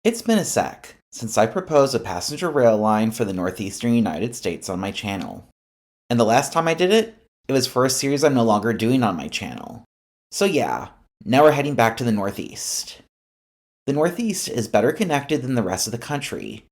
It's been a sec since I proposed a passenger rail line for the northeastern United States on my channel. And the last time I did it, it was for a series I'm no longer doing on my channel. So yeah, now we're heading back to the Northeast. The Northeast is better connected than the rest of the country,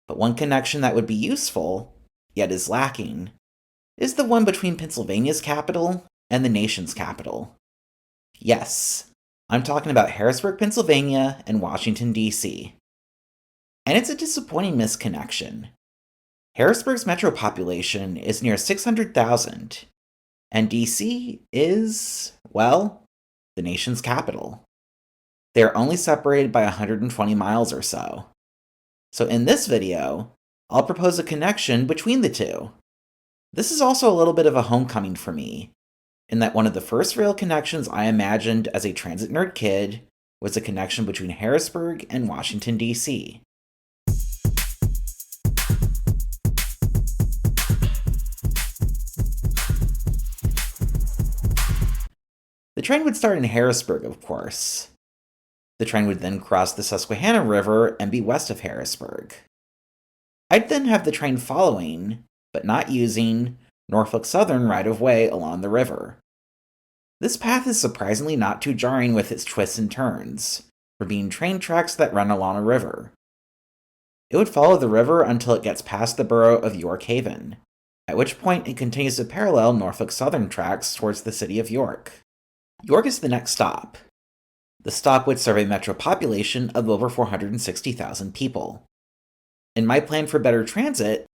but one connection that would be useful, yet is lacking, is the one between Pennsylvania's capital and the nation's capital. Yes, I'm talking about Harrisburg, Pennsylvania and Washington, D.C. And it's a disappointing misconnection. Harrisburg's metro population is near 600,000, and DC is, well, the nation's capital. They are only separated by 120 miles or so. So in this video, I'll propose a connection between the two. This is also a little bit of a homecoming for me, in that one of the first rail connections I imagined as a transit nerd kid was a connection between Harrisburg and Washington, D.C. The train would start in Harrisburg, of course. The train would then cross the Susquehanna River and be west of Harrisburg. I'd then have the train following, but not using, Norfolk Southern right-of-way along the river. This path is surprisingly not too jarring with its twists and turns, for being train tracks that run along a river. It would follow the river until it gets past the borough of York Haven, at which point it continues to parallel Norfolk Southern tracks towards the city of York. York is the next stop. The stop would serve a metro population of over 460,000 people. In my plan for better transit,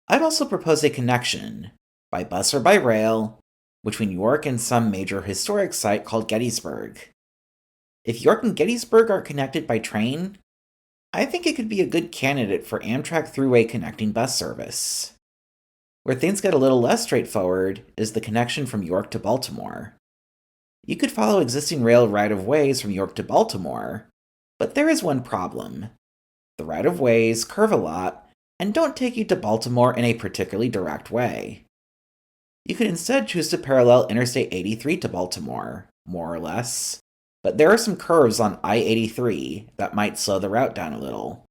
I'd also propose a connection, by bus or by rail, between York and some major historic site called Gettysburg. If York and Gettysburg are connected by train, I think it could be a good candidate for Amtrak throughway connecting bus service. Where things get a little less straightforward is the connection from York to Baltimore. You could follow existing rail right-of-ways from York to Baltimore, but there is one problem. The right-of-ways curve a lot and don't take you to Baltimore in a particularly direct way. You could instead choose to parallel Interstate 83 to Baltimore, more or less, but there are some curves on I-83 that might slow the route down a little.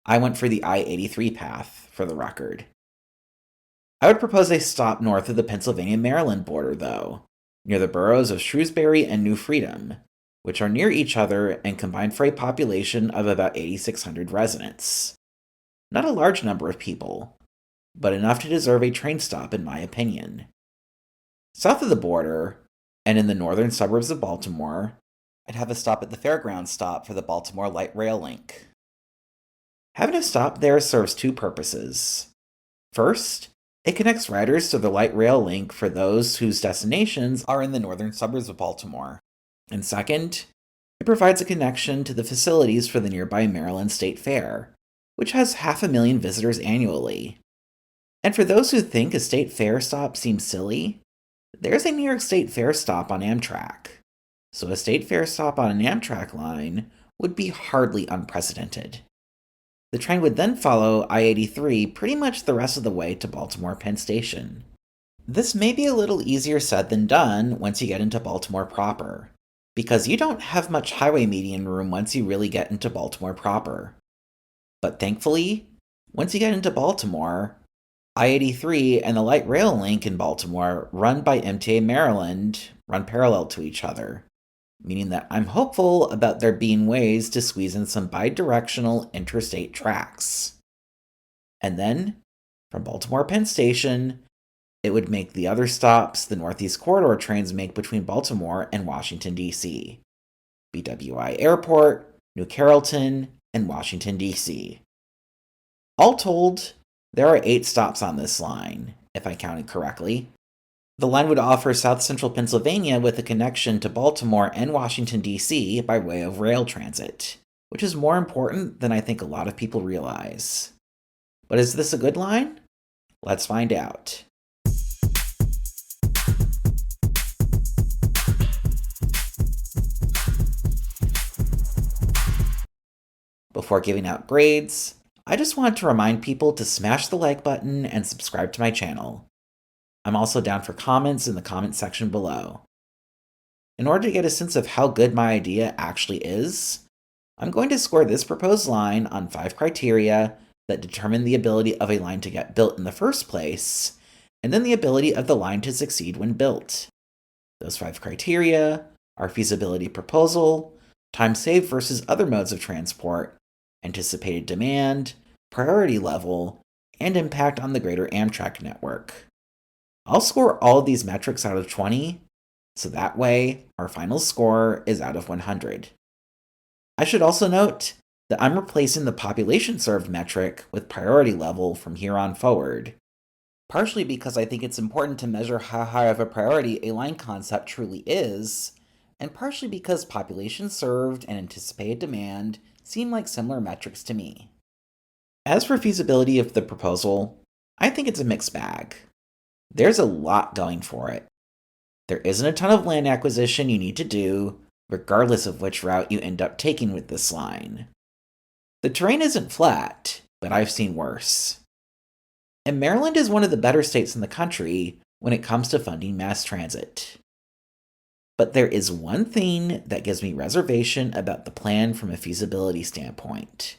I went for the I-83 path, for the record. I would propose a stop north of the Pennsylvania-Maryland border, though, near the boroughs of Shrewsbury and New Freedom, which are near each other and combine for a population of about 8,600 residents. Not a large number of people, but enough to deserve a train stop in my opinion. South of the border, and in the northern suburbs of Baltimore, I'd have a stop at the Fairgrounds stop for the Baltimore Light Rail Link. Having a stop there serves two purposes. First, it connects riders to the light rail link for those whose destinations are in the northern suburbs of Baltimore. And second, it provides a connection to the facilities for the nearby Maryland State Fair, which has 500,000 visitors annually. And for those who think a state fair stop seems silly, there's a New York State Fair stop on Amtrak. So a state fair stop on an Amtrak line would be hardly unprecedented. The train would then follow I-83 pretty much the rest of the way to Baltimore Penn Station. This may be a little easier said than done once you get into Baltimore proper, because you don't have much highway median room once you really get into Baltimore proper. But thankfully, once you get into Baltimore, I-83 and the light rail link in Baltimore run by MTA Maryland run parallel to each other, meaning that I'm hopeful about there being ways to squeeze in some bi-directional interstate tracks. And then, from Baltimore Penn Station, it would make the other stops the Northeast Corridor trains make between Baltimore and Washington, D.C. BWI Airport, New Carrollton, and Washington, D.C. All told, there are 8 stops on this line, if I counted correctly. The line would offer South Central Pennsylvania with a connection to Baltimore and Washington, D.C. by way of rail transit, which is more important than I think a lot of people realize. But is this a good line? Let's find out. Before giving out grades, I just want to remind people to smash the like button and subscribe to my channel. I'm also down for comments in the comment section below. In order to get a sense of how good my idea actually is, I'm going to score this proposed line on 5 criteria that determine the ability of a line to get built in the first place, and then the ability of the line to succeed when built. Those 5 criteria are feasibility proposal, time saved versus other modes of transport, anticipated demand, priority level, and impact on the greater Amtrak network. I'll score all of these metrics out of 20, so that way our final score is out of 100. I should also note that I'm replacing the population served metric with priority level from here on forward, partially because I think it's important to measure how high of a priority a line concept truly is, and partially because population served and anticipated demand seem like similar metrics to me. As for feasibility of the proposal, I think it's a mixed bag. There's a lot going for it. There isn't a ton of land acquisition you need to do, regardless of which route you end up taking with this line. The terrain isn't flat, but I've seen worse. And Maryland is one of the better states in the country when it comes to funding mass transit. But there is one thing that gives me reservation about the plan from a feasibility standpoint: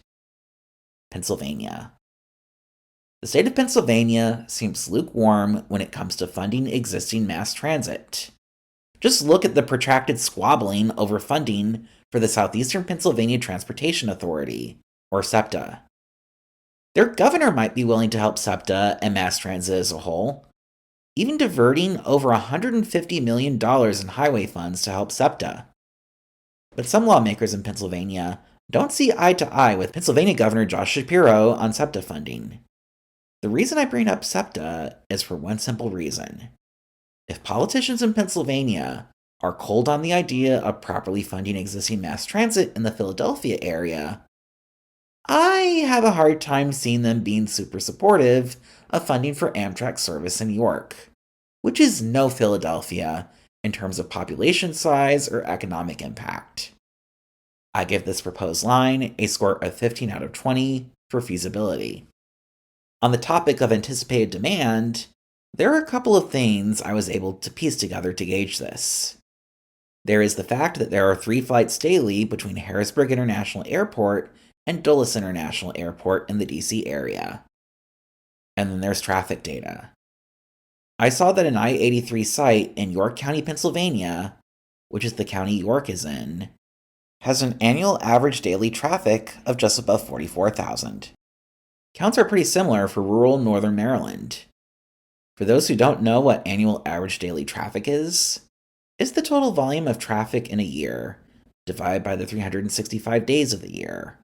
Pennsylvania. The state of Pennsylvania seems lukewarm when it comes to funding existing mass transit. Just look at the protracted squabbling over funding for the Southeastern Pennsylvania Transportation Authority, or SEPTA. Their governor might be willing to help SEPTA and mass transit as a whole, even diverting over $150 million in highway funds to help SEPTA. But some lawmakers in Pennsylvania don't see eye to eye with Pennsylvania Governor Josh Shapiro on SEPTA funding. The reason I bring up SEPTA is for one simple reason. If politicians in Pennsylvania are cold on the idea of properly funding existing mass transit in the Philadelphia area, I have a hard time seeing them being super supportive of funding for Amtrak service in York, which is no Philadelphia in terms of population size or economic impact. I give this proposed line a score of 15 out of 20 for feasibility. On the topic of anticipated demand, there are a couple of things I was able to piece together to gauge this. There is the fact that there are 3 flights daily between Harrisburg International Airport and Dulles International Airport in the DC area. And then there's traffic data. I saw that an I-83 site in York County, Pennsylvania, which is the county York is in, has an annual average daily traffic of just above 44,000. Counts are pretty similar for rural northern Maryland. For those who don't know what annual average daily traffic is, it's the total volume of traffic in a year, divided by the 365 days of the year.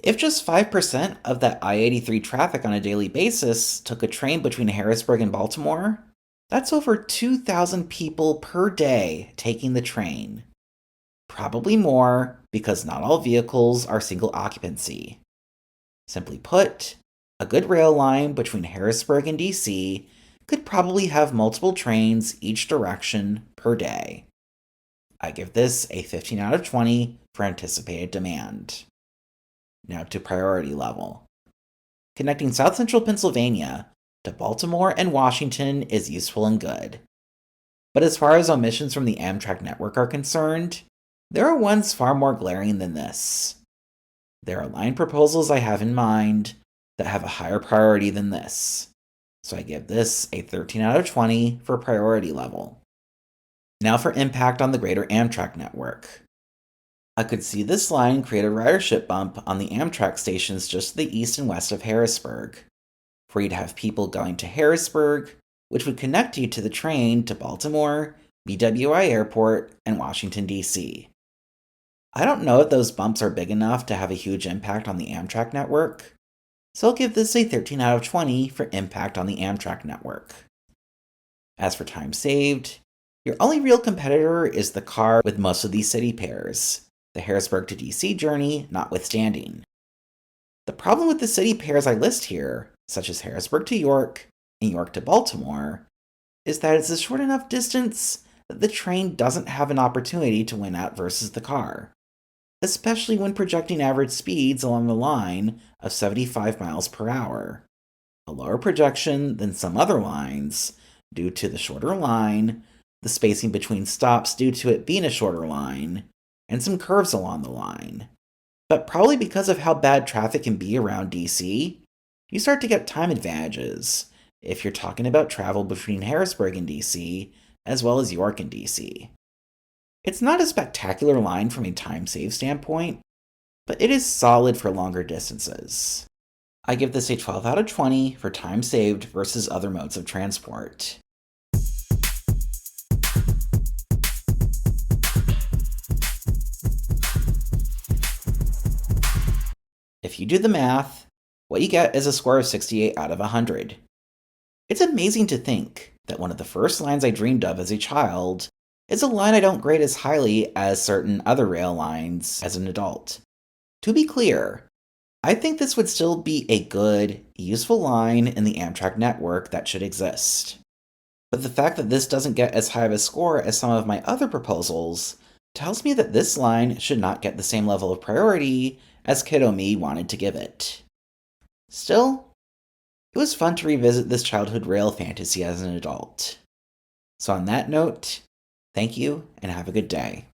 If just 5% of that I-83 traffic on a daily basis took a train between Harrisburg and Baltimore, that's over 2,000 people per day taking the train. Probably more, because not all vehicles are single occupancy. Simply put, a good rail line between Harrisburg and DC could probably have multiple trains each direction per day. I give this a 15 out of 20 for anticipated demand. Now to priority level. Connecting South Central Pennsylvania to Baltimore and Washington is useful and good. But as far as omissions from the Amtrak network are concerned, there are ones far more glaring than this. There are line proposals I have in mind that have a higher priority than this, so I give this a 13 out of 20 for priority level. Now for impact on the greater Amtrak network. I could see this line create a ridership bump on the Amtrak stations just to the east and west of Harrisburg, for you'd have people going to Harrisburg, which would connect you to the train to Baltimore, BWI Airport, and Washington, D.C. I don't know if those bumps are big enough to have a huge impact on the Amtrak network, so I'll give this a 13 out of 20 for impact on the Amtrak network. As for time saved, your only real competitor is the car with most of these city pairs, the Harrisburg to DC journey notwithstanding. The problem with the city pairs I list here, such as Harrisburg to York and York to Baltimore, is that it's a short enough distance that the train doesn't have an opportunity to win out versus the car, especially when projecting average speeds along the line of 75 miles per hour, a lower projection than some other lines due to the shorter line, the spacing between stops due to it being a shorter line, and some curves along the line. But probably because of how bad traffic can be around DC, you start to get time advantages if you're talking about travel between Harrisburg and DC, as well as York and DC. It's not a spectacular line from a time save standpoint, but it is solid for longer distances. I give this a 12 out of 20 for time saved versus other modes of transport. If you do the math, what you get is a score of 68 out of 100. It's amazing to think that one of the first lines I dreamed of as a child is a line I don't grade as highly as certain other rail lines as an adult. To be clear, I think this would still be a good, useful line in the Amtrak network that should exist. But the fact that this doesn't get as high of a score as some of my other proposals tells me that this line should not get the same level of priority as kiddo me wanted to give it. Still, it was fun to revisit this childhood rail fantasy as an adult. So on that note, thank you and have a good day.